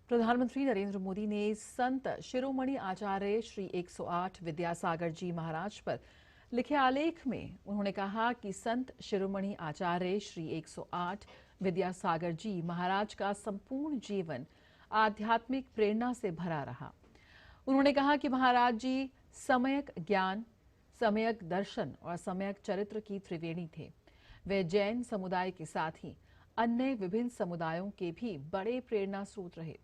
प्रधानमंत्री नरेंद्र मोदी ने संत शिरोमणि आचार्य श्री 108 विद्यासागर जी महाराज पर लिखे आलेख में उन्होंने कहा कि संत शिरोमणि आचार्य श्री 108 विद्यासागर जी महाराज का संपूर्ण जीवन आध्यात्मिक प्रेरणा से भरा रहा। उन्होंने कहा कि महाराज जी सम्यक ज्ञान, सम्यक दर्शन और सम्यक चरित्र की त्रिवेणी थे। वे जैन समुदाय के साथ ही अन्य विभिन्न समुदायों के भी बड़े प्रेरणा स्रोत रहे।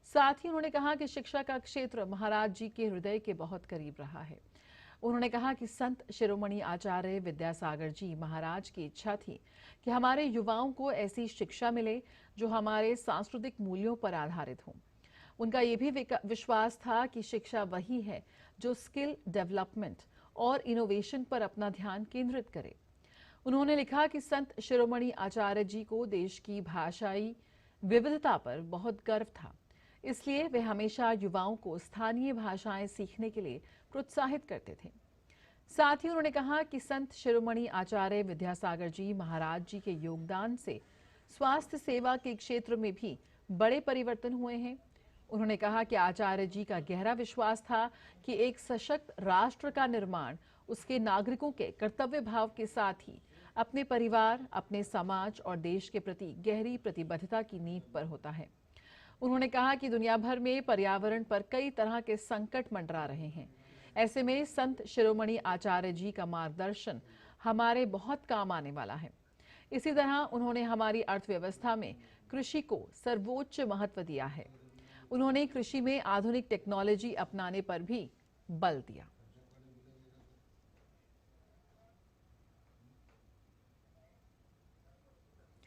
साथ ही उन्होंने कहा कि शिक्षा का क्षेत्र महाराज जी के हृदय के बहुत करीब रहा है। उन्होंने कहा कि संत शिरोमणि आचार्य विद्यासागर जी महाराज की इच्छा थी कि हमारे युवाओं को ऐसी शिक्षा मिले जो हमारे सांस्कृतिक मूल्यों पर आधारित हो। उनका ये भी विश्वास था कि शिक्षा वही है जो स्किल डेवलपमेंट और इनोवेशन पर अपना ध्यान केंद्रित करे। उन्होंने लिखा कि संत शिरोमणि आचार्य जी को देश की भाषाई विविधता पर बहुत गर्व था, इसलिए वे हमेशा युवाओं को स्थानीय भाषाएं सीखने के लिए प्रोत्साहित करते थे। साथ ही उन्होंने कहा कि संत शिरोमणि आचार्य विद्यासागर जी महाराज जी के योगदान से स्वास्थ्य सेवा के क्षेत्र में भी बड़े परिवर्तन हुए हैं। उन्होंने कहा कि आचार्य जी का गहरा विश्वास था कि एक सशक्त राष्ट्र का निर्माण उसके नागरिकों के कर्तव्य भाव के साथ ही अपने परिवार, अपने समाज और देश के प्रति गहरी प्रतिबद्धता की नींव पर होता है। उन्होंने कहा कि दुनिया भर में पर्यावरण पर कई तरह के संकट मंडरा रहे हैं। ऐसे में संत शिरोमणि आचार्य जी का मार्गदर्शन हमारे बहुत काम आने वाला है। इसी तरह उन्होंने हमारी अर्थव्यवस्था में कृषि को सर्वोच्च महत्व दिया है। उन्होंने कृषि में आधुनिक टेक्नोलॉजी अपनाने पर भी बल दिया।